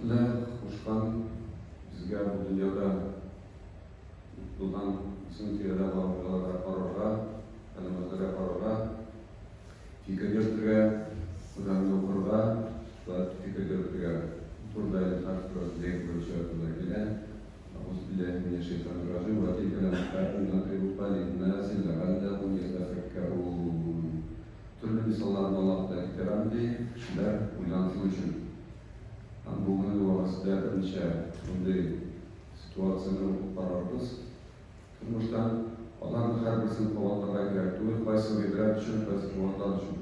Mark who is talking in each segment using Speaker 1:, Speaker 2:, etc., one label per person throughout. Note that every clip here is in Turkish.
Speaker 1: Alhamdulillah, qo'shgan bizga bu dunyoda bo'lgan sinfiyada qarorga, namozlarga qarorga, fikr yurtga, Qur'onni o'qirga va fikr yurtga turli tartiblar bo'yicha أعوذ بالله من الشيطان الرجيم وتلك الأمثال نضربها للناس لعلهم يتفكرون. Turli misollarni Allohga keltiramdi, kishilar o'ylansin uchun. Bugun orasida bir necha bunday situatsiyani o'qib qarormiz. Turmushdan odamni har birisini quvvatlarga kerak. To'y qaysi o'yinlar uchun, qaysi quvvatlar uchun.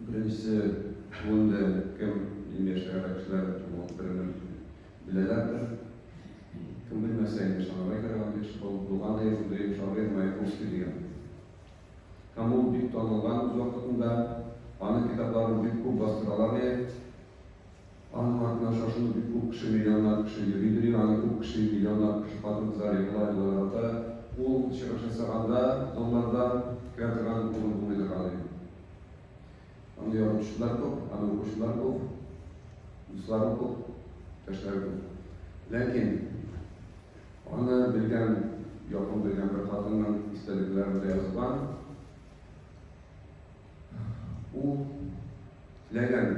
Speaker 1: Birinchisi bunda kim yashar kishilar birini bilalardir. Kim bilmasa endi shunga qaraganda ish bo'lganday bunday ishora bermay qo'yishdi degan. Kamu büyük tanılan uzaklıkında ana kitapların büyük kub bastıraları, ana hakkında şaşını büyük kub kişi milyonlar kişi yürüdürüyor, ana kub kişi milyonlar kişi kadınlar yıllar da bu çıkışında onlarda gerçekten bunu kalıyor. Ana yorumcular kub, ana okuşlar kub, Ruslar kub, taşlar kub. Lakin ana bilgen, yakın bilgen bir kadının istediklerinde yazılan u tilagan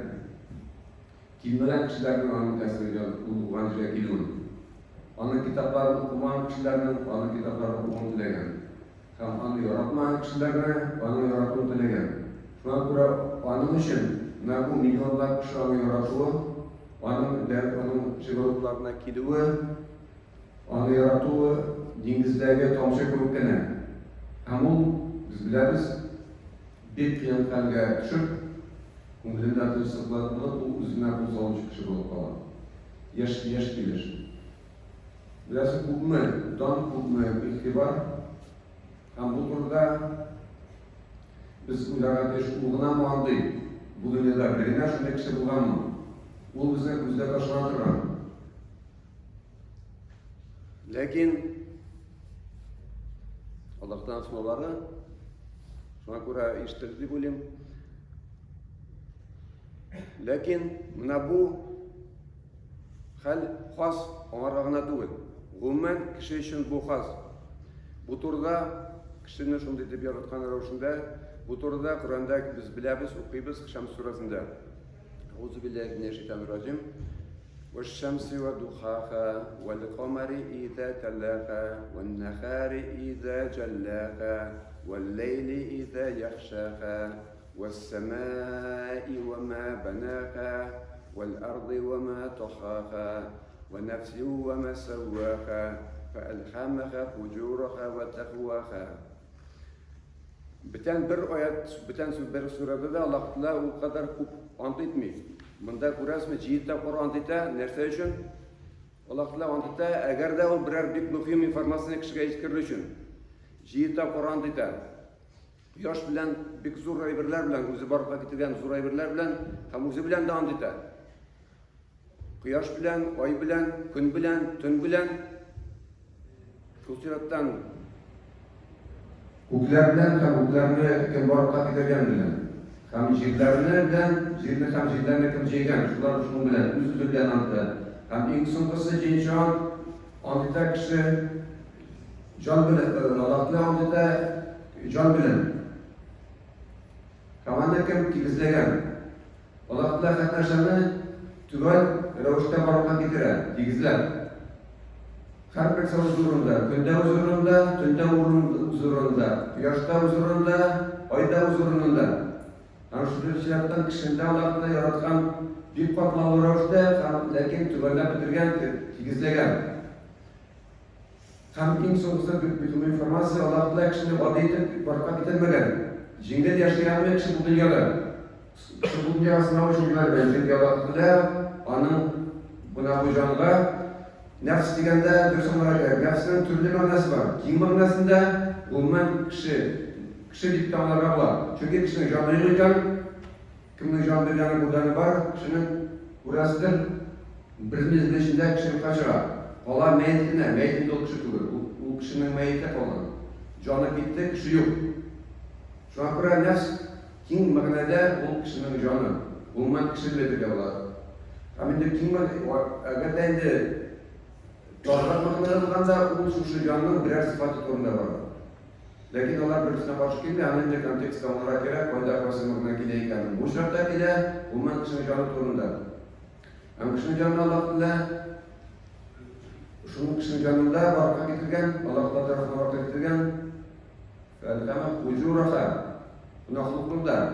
Speaker 1: kelmagan kishilarning ona kasbiga ulug'lanishga kelgan. Ona kitoblarini o'qigan kishilarning ona kitoblarini o'qishni tilagan. Ham ona yaratmagan kishilarni ona yaratishni tilagan. Shunga ko'ra oning uchun bu millionlab kishi ona yaratuvi, oning shiroqlarına keluvi, ona yaratuvi dengizdagi tomchi ko'pgina. Ham biz bilamiz bir qiyin holga tushib, ko'nglidan tinchliklar bo'lib, u o'zidan ko'z oluvchi kishi bo'lib qoladi. Yash kelish. Bilasiz, ko'pmi, e'tibor ham bu turda biz ularga ulug'lanib oldik. Bu dunyoda birgina shunday kishi bo'lganmi? U bizni ko'zda tashlantirgan. Lekin Allohdan so'ralari Şuna göre iştirdi bulim. Lakin mana bu hal xos omaragına değil. Umuman kishi uchun bu xos. Bu turda kishini shunday deb yaratgan ravishda, bu turda Qur'onda biz bilamiz, o'qiymiz Shams surasida. Auzu billahi minash shaytonir rojim. والشمس وضحاها والقمر إذا تلاها والنهار إذا جلاها والليل إذا يغشاها والسماء وما بناها والأرض وما طحاها ونفس وما سواها فألهمها فجورها وتقواها. Biten bir ayet, biten bir surada Allah Teala o kadar ko'p anlatmıyor. Bunda ko'rasizmi, jiyda Qur'on deydi, narsa uchun? Alloh taolo aytdi, agarda u biror muhim informatsiyani kishiga yetkazilishi uchun. Jiyda Qur'on deydi. Quyosh bilan bek zo'r aybirlar bilan, o'zi borib ketgan zo'r aybirlar bilan, ham o'zi bilan davom deydi. Quyosh bilan, oy bilan, kun bilan, tun bilan ko'shiratdan ko'klar bilan ham ko'klarni kim borib ketgan bilan ham yerlarni bilan yerni ham yerlarni kim yegan shular shun bilan o'zi bilan anta ham eng so'nggisi jinjon ondita kishi jon bilan Allohning ondita jon bilan hamanda kim tegizlagan Alloh taolo har narsani tugal ravishda borib keltiradi tegizlab har bir huzurunda kunda huzurunda tunda huzurunda quyoshda huzurunda oyda huzurunda ana shu jihatdan kishini Allohning yaratgan bir qatlamli ravishda lekin tugallab bitirgan tegizlagan ham eng so'ng'isi bir informatsiya Alloh taolo kishini oddiy etib barqa bitirmagan jingat yashaganmi kishi bu dunyoda kishi bu dunyoga sinov shunlar bilan chunki Alloh taolo uning buna bu jonga nafs deganda do'stlar nafsning turli ma'nosi bor. Keng ma'nosida umuman kishi diktonlarga bor. Chunki kishining joni yo'qkan, kimning jon bergani bo'lgani bor, kishining urasidir. Birimiz bilishida kishini qachira. Qolar mayitini to'l kishi tugur. U kishining mayiti qolgan. Joni ketdi, kishi yo'q. Shunga ko'ra nafs keng ma'noda u kishining joni. Umuman kishi bilan bo'ladi. Aminde kim agar da endi Torlar bakımlarında şu canlı birer sıfatı torunda var. Lakin onlar birbirine karşı gelmiyor. Anında kontekst olarak göre koyda karşısına geleyken. Bu şartta bile umman kışın canlı torunda. Ama kışın canlı Allah'la şunun kışın canlıda baraka getirgen, Allah'la tarafına baraka getirgen Felkama huzuraha Bunaklukta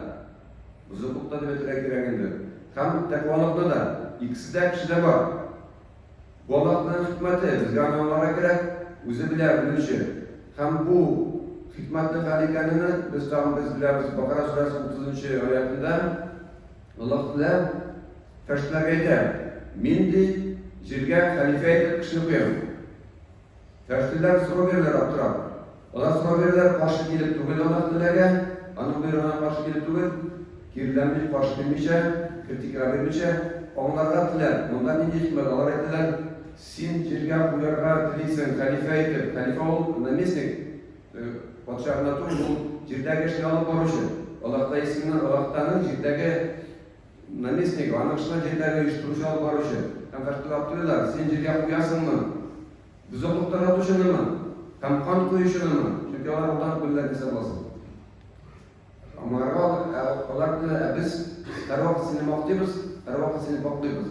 Speaker 1: Buzulukta da betire girengendir. Hem tekvalıkta da ikisi de kişide var. Bu Allah'tan hikmeti bizge anlamlara gerek o'zi bilar bilishi. Hem bu hikmatli halikatini biz bilamiz. Bakara surasi 30-oyatida Alloh bilan farishtalarga aytadi: "Men yerga xalifa etib kishini qo'yaman." Farishtalar so'rab berdilar Abdurrahmon. Ular so'rab berdilar, qarshi kelib tug'il Alloh taolaga, ana buyrug'iga qarshi kelib tug'il, kirlanmay qarshi kelmaycha, kritika bermaycha, onlarga tilar. Bundan nima hikmat? Ular aytdilar: "Sen yerga qo'yarga tilaysan, xalifa etib, xalifa ol, namestnik, podshohni bu yerdagi ishni olib borishi. Allohga ismini Allohdan yerdagi namestnik, ana ishni yerdagi ish turishni olib borishi. Ham farishtalar aytdilar: "Sen yerga qo'yasanmi? Buzuqliklar o'tishini ham qon qo'yishini?" Chunki ular undan qo'llar desa bo'lsin. Ammo ular biz har vaqt seni maqtaymiz, har vaqt seni boqlaymiz.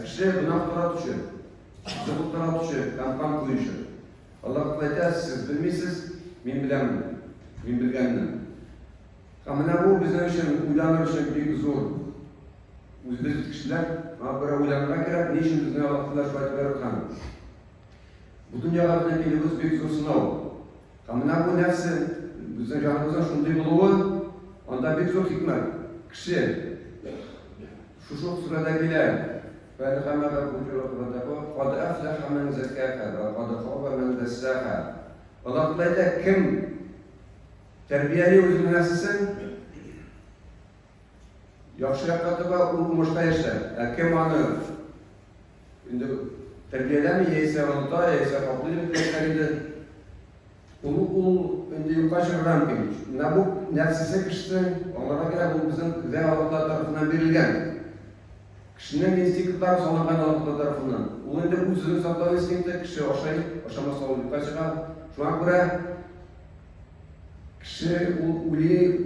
Speaker 1: Kishi gunoh qiladishi, buzuqlik qiladishi, ham qon qo'yishi. Alloh aytadi: "Siz bilmaysiz, men bilaman. Men bilganman." Mana bu bizning uchun uylanish uchun büyük zo'r. Biz kishilar bir o'ylanishga kerak, ne uchun bizni Alloh taolo shu aytib bergan. Bu dunyoga bilan kelibmiz büyük zo'r sinov. Mana bu nafsi bizning jonimizda shunday bo'luvi, onda büyük zo'r hikmat. Kishi shu suradagilar Peygamberga buyuruq qiladi: "Qad aflaha man zakkaha va qad khaba man dassaha." Alloh taolo kim tarbiyali o'zini nafsini yaxshi yoqqa u mushta yashar. Kim uni endi tarbiyalami yesa unta yesa qo'lib ketadi. U endi yuqashirdan kelmiş. Bu nafsisi kishinin onlara göre bu bizim ve Allah tarafından verilgen. Kişinin instinktleri sonulan Allah tarafından. O endi o'zini saqlash instinkti kishi oşamasa yuqashirdan. Şuna göre kishi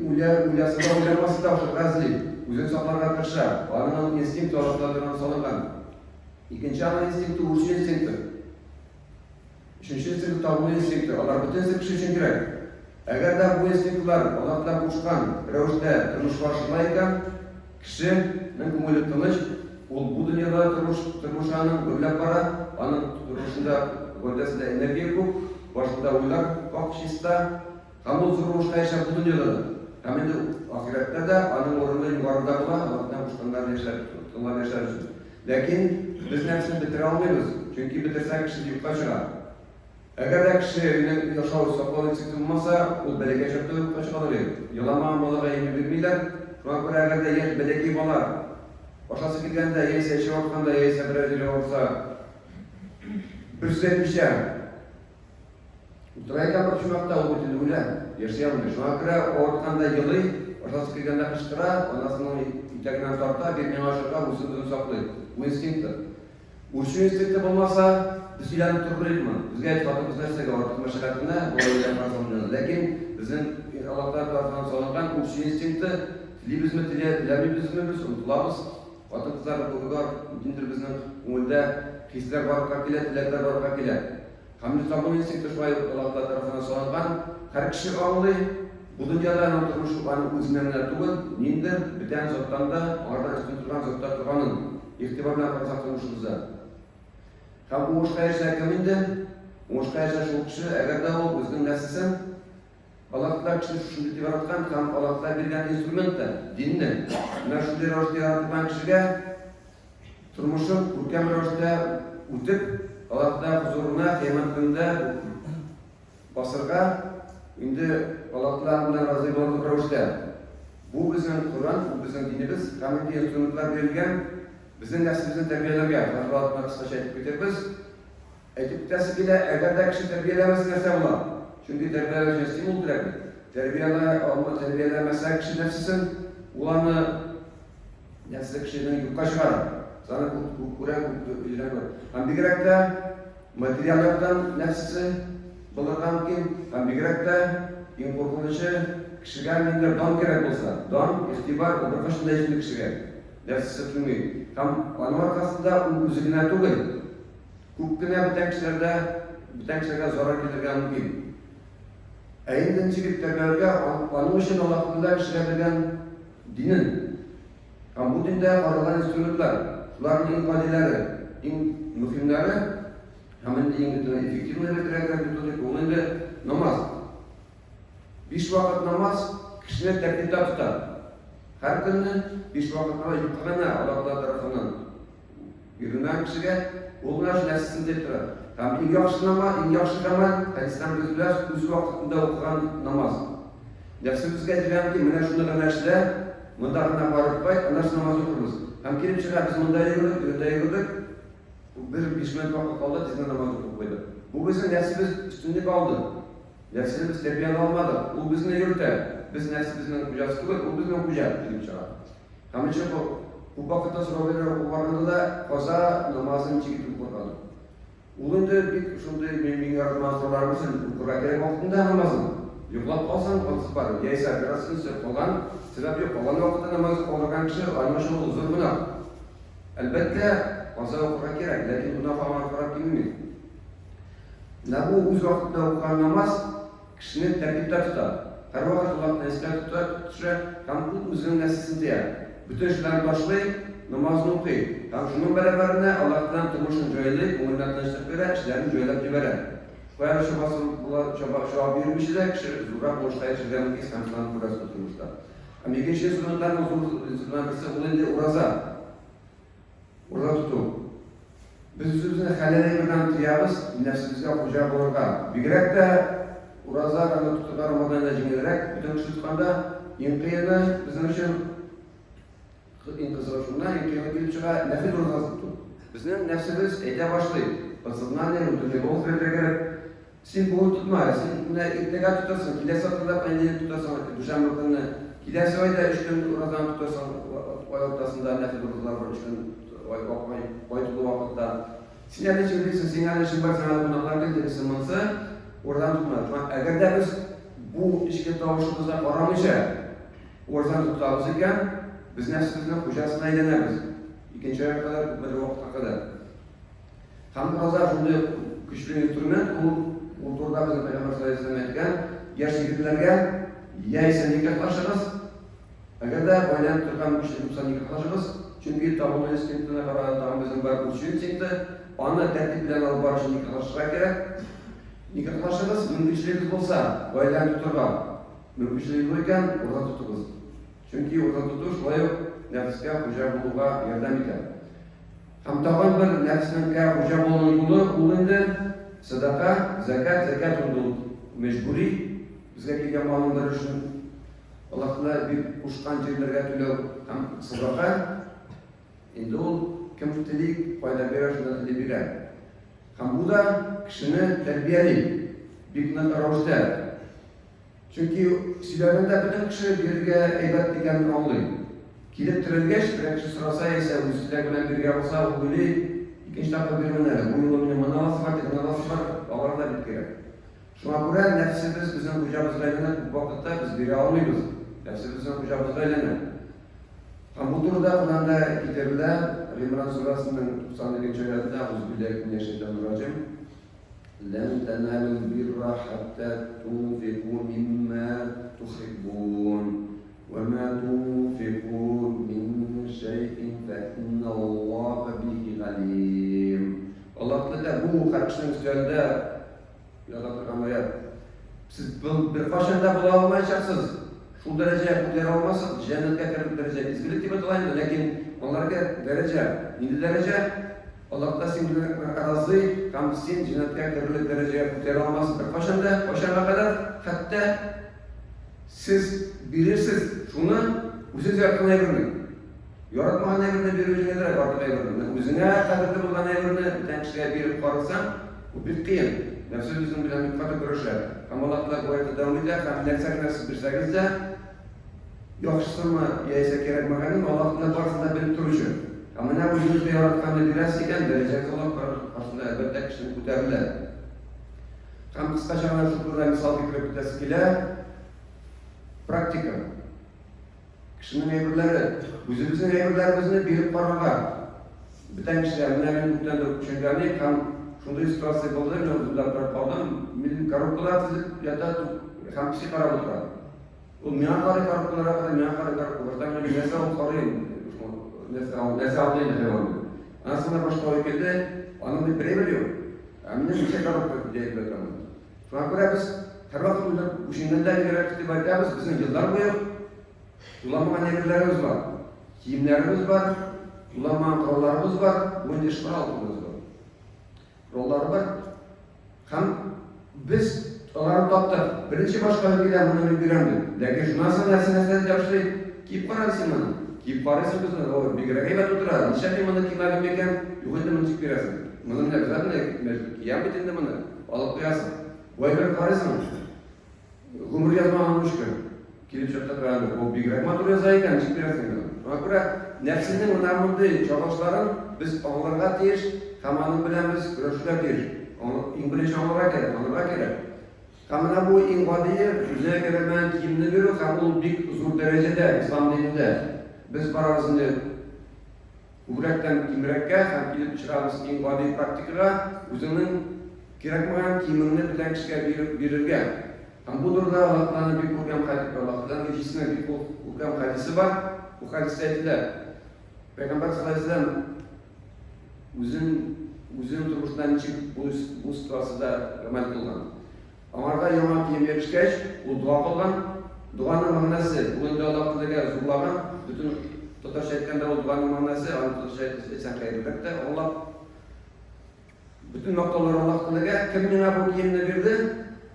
Speaker 1: ulasida ulamasida razli. O'zini saqlashga tirishadi. Onun instinkt Allohdan solingan. İkinci ana instinkti urush instinkti. Üçüncü instinkt tavuk instinkti. Ular bütün kishi uchun kerak. Agar da bu instinktlar Allohdan qo'shgan ravishda turmush boshlayotgan kishining ko'ngli tinch, bu dunyoda turmushini o'ylab boradi, uning turmushida g'o'dasida energiya ko'p, boshida o'ylar qoqishda, ham o'z turmushida yashab bu dunyoda. Ham endi oxiratda da uning o'rnida yuqorida bo'ladi, Allohdan qo'shganlar yashar uchun. Lekin biz nafsini bitira olmaymiz, chunki bitirsak kishi yo'qqa chiqadi. Agar da kishining yashash saqlanishi bo'lmasa, u balaga chaqtirib qochadi. Yolama bolaga yem bermaylar. Shunga ko'ra agar da yosh balaki bola boshqasi kelganda, yesa ishlayotganda, yesa bir yerga borsa, bir setmisha Utraykan bir shumaqda u butun o'ylar, yashayolmaydi. Shunga ko'ra o'tganda yili, boshqasi kelganda qishqira, onasining itagidan torta, bergan oshirga o'zini saqlaydi. Bu instinkt. O'sha instinkt bo'lmasa, biz ilanib turibmi? Bizga aytib narsaga ortiq mashaqqatni bo'layotgan farzandlar. Lekin bizning Alloh tomonidan solingan o'sha instinktni tilibizmi, tilamibizmi biz unutamiz. Xotin-qizlar bular dindir bizning ko'ngilda hislar borqa keladi, tilaklar borqa keladi. Hamda sog'lom instinkt shu Alloh tomonidan solingan har kishi ongli bu dunyoda turmush o'zining tug'il, nindir bitan zotda, oradan ustun turgan zotda turganin e'tibor bilan qarasa turmushimizda. Ham bu o'shqa yashayotganda, o'shqa yashash u kishi agarda u o'zining nafsisin Allohlar kishini shunday deb yaratgan, ham Allohlar bergan instrumentda dinni mana shunday ravishda yaratgan kishiga turmushi ko'rkam ravishda o'tib, Allohlar huzuruna qiyomat kunida bosirga endi Allohlar bilan rozi bo'lgan ravishda. Bu bizning Qur'on, bu bizning dinimiz, hamki instrumentlar berilgan. Bizning nafsimizni tarbiyalarga qattiqroq qisqacha aytib ketamiz. Aytib ketasi kela agarda kishi tarbiyalamasa narsa bo'ladi. Chunki tarbiyalash stimul kerak. Tarbiyalamasa kishi nafsisin ularni nafsi kishining yuqqa chiqaradi. Sana kuran kuran. Hem bigrekte materyallerden nefsi bulurken kim? Hem bigrekte importlanışı kişiler minder don gerek olsa, don ihtibar o başında işini kişiler. Nefsi tutmuyor. Hem onun arkasında üzerine tuğul. Kukuna biten kişilerde zarar gelirken mümkün. Ayından çıkıp tekrarga onun için Allah'ın kişilerden dinin. Hem bu dinde aralan üstünlükler, bunların ifadeleri, mühimleri, hemen efektifleri tekrar tutulacak. Onun da namaz. 5 vakit namaz kişinin teknikte tutar. Her günü 5 vakit namaz yıkılana Allah tarafından yürünen kişiye onlar nefsini tetirer. Hem en yaxşı amal, hadisden biz biliriz, üç vaktinde okuyan namaz. Nefsimizge diyen ki, mene şunu neşle, mındağına varıp bay, anaş namazı okuruz. Hem kelip çıkar, biz mındağ yürüdük, bir pişmet vakit kaldı, dizine namazı okuydu. Bu bizim nefsimiz üstünlük aldı. Nefsimiz terbiyen almadı. Bu bizimle yürüte. Biz nefsimizden kucağız kılık, bu bizimle kucağız kelip çıkar. Hem için bu vakitte soruları okuvarında da fazla namazın çekitip korkalım. Ulunda bir şunday mingar namazlarımızın okura gerek vaktinde namazın. Yoklap kalsan kalısı var. Yaysa biraz ünse kolan, sebep yok. Kolan vakitte namazı kolakan kişi almışın uzun buna. Elbette fazla okura gerek. Lakin buna falan okura kimmiyor. Bu uz vakitte okuyan namaz kişinin terkipte tutar. Her vakit Allah'ın esnaf tutar, hem bu uzun nesisini diye. Bütün şeyler başlayıp namazını okuyup. Hem şunun beraberine Allah'tan turmuşun joylayıp, onunla tanıştık veren, işlerini joylap veren. Koyar şoğa bir de kişi zurak boşta yaşayan ki İslam'dan burası oturmuşlar. Ama ikinci sınıflar uzun kısa bulunca orada tutup. Biz üzerine halede birden tiyabız, nefsimizde kucağı bulurga. Bigrek de uraza kanı tutuklar Ramazan'da cingederek, bütün kişi tutkanda inkiyeni bizim için İnkızılışından imkanı gelip çığa nefil orada tuttu. Bizim nefsimiz ete başlayıp, basından ne oldu? O sürede gerek, sen bunu tutma, sen buna irtigat tutarsın, kilesi hatırlap kendini tutarsan, düşen bakımını, kilesi oyda 3 gün oradan tutarsan, oy ortasında nefil oradalar var, 3 gün oy tutulu vakitte. Sen yerleşim bilirsin, sen yerleşim var, sana bunaklar geldirirsin mansı, oradan tutma. Eğer de biz bu işki tavuşumuzda aramışa, oradan tutalım iken, biz nefsimizden kuşasına eğleniriz. İkinci aya kadar, bir vakta kadar. Tam biraz şunda güçlü instrument, bu turda bizim Peygamber sallallahu aleyhi ve sellem etken, yaş yigitlerge yaysa nikahlaşırız. Eğer de oynayan Türkan güçlü tutsa nikahlaşırız. Çünkü tabuğun eskintine kadar tam bizim var kurşun çıktı. Onu tertip bilen alıp barışın nikahlaştırak gerek. Nikahlaşırız, mümkünçülüğümüz olsa, oynayan tuturga. Mümkünçülüğümüz olurken orada tuturuz. Çünkü orada tutuş şuraya nefisке hoca buluğa yardım eder. Hem taban bir nefisine hoca bulunun yolu bulundu. Sadaka, zekat oldu mecburi. Bizge kelgen malınlar için Allah'la bir kuşkan yerlerge tülü hem sadaka. Endi ol kimselik fayda verir, şundan da birer. Hem bu da kişini terbiyeli, bir kına karavuşta. Çünkü silahında bütün kişi birge eybat dikenini anlıyor. Kilip tırılgeç, bir kişi sırasa ise, bu silah bilen birge olsa, o böyle ikinci defa bir minere. Bu yolu mine manavası var, manavası var, ağırda bitkire. Şuna göre nefsimiz bizim kucağımızda eline, bu vakitte biz biri almıyoruz. Nefsimiz bizim kucağımızda eline. Hem bu durumda Kur'an'da getirildi, İmran Surası'nın 92. ayetinde, Euzubillahimineşşeytanirracim. لن تنالوا البر حتى تنفقوا مما تحبون وما تنفقوا من شيء فإن الله به عليم. Allah Teala bu kardeşlerin üzerinde yazılan ayet. Siz bir başında bulamayacaksınız. Şu derece bu derece olmazsa cennete kadar derece izgilik gibi dolaylı. Lakin onlara derece, indi derece Allah da sizin razı, hem sizin cennete kadar dereceye kurtarı olması bir başına kadar hatta siz bilirsiniz şunu, siz yaptığın evrini. Yaratmağın evrini bir yüzüne de vardı evrini. Yüzüne kadar bulan evrini bir tane kişiye birip karırsan, bu bir kıyım. Nefsi bizim bilen mükafat görüşler. Hem Allah'la bu ayette devam eder, hem nefsek nefsi bir sekizde, yaxşısını yaysa gerek mağanın Allah'la barısında bilip duruşu. Amına o'zimizga yaratganni bilasiz ekan, darajaga qarashida albatta kishini ko'tariladi. Ham qisqacha shu turda misol keltirib o'tasiz kelar. Praktika. Kishining aybirlari, o'zimizning aybirlarimizni berib qaragan. Bitan kishilar mana men bundan tushunganim ham shunday situatsiya bo'ldi, men o'zimdan qarab qoldim. Mening korobkalar tizib yotadi, ham kishi qarab o'tiradi. U men qarab korobkalar haqida men qarab o'tirdim, men nesa qarayim, nesa olmaydi hayvon. Anasini boshqa olib keldi, uni birebir yo'q. Ammo necha korobka deyib o'tiraman. Shunga ko'ra biz har vaqt o'shandan kerak deb aytamiz, bizning yillar bo'yi ulamagan yerlarimiz bor, kiyimlarimiz bor, ulamagan qurollarimiz bor, bunday ishg'olimiz bor. Qurollar bor. Ham biz ularni topdik. Birinchi boshqa ülkeden bunu bilemdi. Lekin shundan so'ng narsa yaxshi kiyib qaraysiz mana. Kiyib qaraysiz bizni o bigraga aytib o'tiradi. Nechta mana kiymadim ekan, yo'q endi buni chiqib berasiz. Mana nima qiladi? Kiyam bitindi buni. Olib qo'yasiz. Voy bir qaraysiz. Umr yazmagan mushkul. Kelib chiqib turadi. O bigraga motor yozar ekan, chiqib berasiz. Shunga ko'ra nafsining mana bunday chog'oshlarin biz onlarga tegish, hammaning bilan biz kurashishga tegish. Eng birinchi onlarga kerak. Kamına bu inqodiy bizga kiraman kiyimni beru qabul bik zo'r darajada islom dinida biz barosini urakdan kimrakka ham kelib chiqamiz inqodiy praktikaga o'zining kerakmagan kiyimini bilan kishiga berilgan. Ham bu turda Allohning bir ko'rgan hadis Allohning ijisini bir ko'rgan hadisi bor. Bu hadisda aytiladi. Payg'ambar sollallohu alayhi vasallam o'zining turmushidan chiqib bu situatsiyada amal qilgan. Onlarga yomon kiyim berishgach, u duo qilgan. Duoning ma'nosi, bu endi Alloh taolaga zo'rlagan, butun to'tash aytganda u duoning ma'nosi, to'tash aytsan xayrlikda Alloh butun maqtovlar Alloh taolaga kim menga bu kiyimni berdi?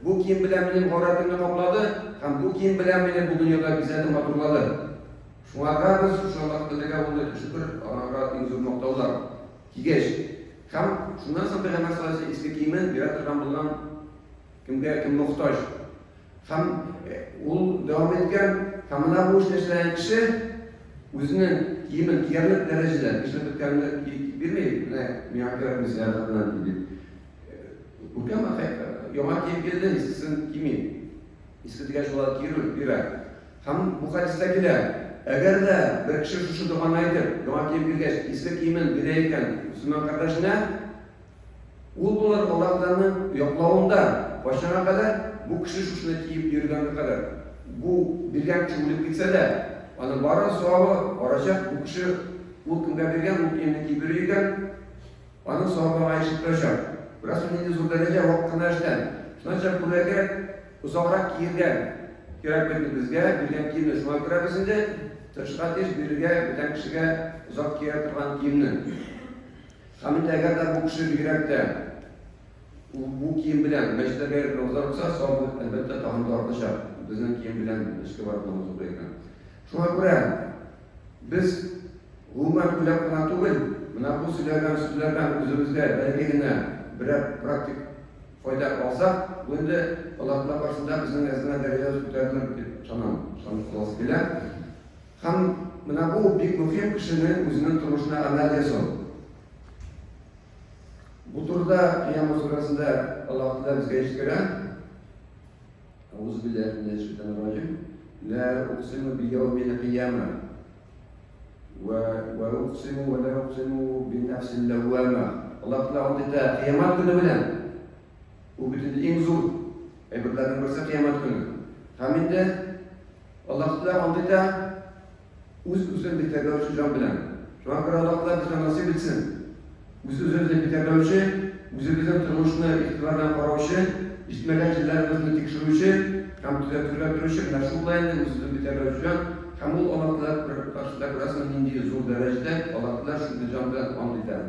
Speaker 1: Bu kiyim bilan mening g'ayratimni qopladi, ham bu kiyim bilan meni bu dunyoga bezatib maturladi. Shunga biz shu Alloh taolaga bunday shukr, Allohga eng zo'r maqtovlar kiygach, ham shundan so'ng Payg'ambar sollallohu alayhi vasallam eski kiyimni beradigan bo'lgan kimga kim muhtoj. Ham u davom etgan, hamma bu ishni ishlagan kishi o'zining kiyimini kiyarlik darajada ishlab o'tganini bermaydi. Men akarimiz bilan deb. Ukam yomon kiyib keldi, eskisini kiymay. Eskiga shular kiyib beradi. Ham bu hadisdagilar agarda bir kishi shu duoni aytib, yomon kiyib kelgach, eski kiyimini berayotgan musulmon qardoshiga u bular Allohning yo'qlovunda boshlangan kadar bu kishi shuni kiyib yurganga kadar bu bergan kishi o'lib ketsa-da, ana bari savobi orashaq bu kishi u kimga bergan bu kiyimni kiyib yurgan, ana savobi ayshib turishar. Biroq endi zo'r daraja vaqt qilishdan. Shuncha pulga uzoqroq kiyilgan kerak bizga bergan kiyimni shunga ko'ra biz endi tashqatish biriga bitta kishiga uzoq kiyib turgan kiyimni. Hamda agarda bu kishi yurakda bu kiyim bilan masjidga ro'zar bo'lsa, savobi albatta tag'in ortishar. Bizning kiyim bilan ishga borib namoz o'qiyotgan. Shunga ko'ra biz umuman ular bilan tug'il, mana bu so'zlardan o'zimizga balgina bir praktik foyda olsak, bunda Alloh taolo qarshisida bizning azna darajamiz ko'tarilib tamom, xolos bilan ham mana bu bek muhim kishining o'zining turmushini analiza bu turda Qiyomat surasida Alloh taolo bizga aytgan: Auzu billahi minash shaytonir rojim. La uqsimu bi yawmil qiyamah va uqsimu va la uqsimu bin nafsil lawwama. Alloh taolo aytdi, qiyomat kuni bilan u butun eng zo'r ibodatlardan birisi qiyomat kuni. Hamda Alloh taolo aytdi, o'z-o'zini bitiruvchi jon bilan. Shunga ko'ra Alloh taolo bizga nasib etsin. O'z-o'zini bitiruvchi, o'zimizning turmushni e'tibordan qarovchi, ijtimoiy jillarimizni tekshiruvchi, ham tuzatib turuvchi, mana shu bilan o'zini bitiruvchi jon ham Alloh taolo qarshisida rasman endi zo'r darajada Alloh taolo shunday jon bilan omd etadi.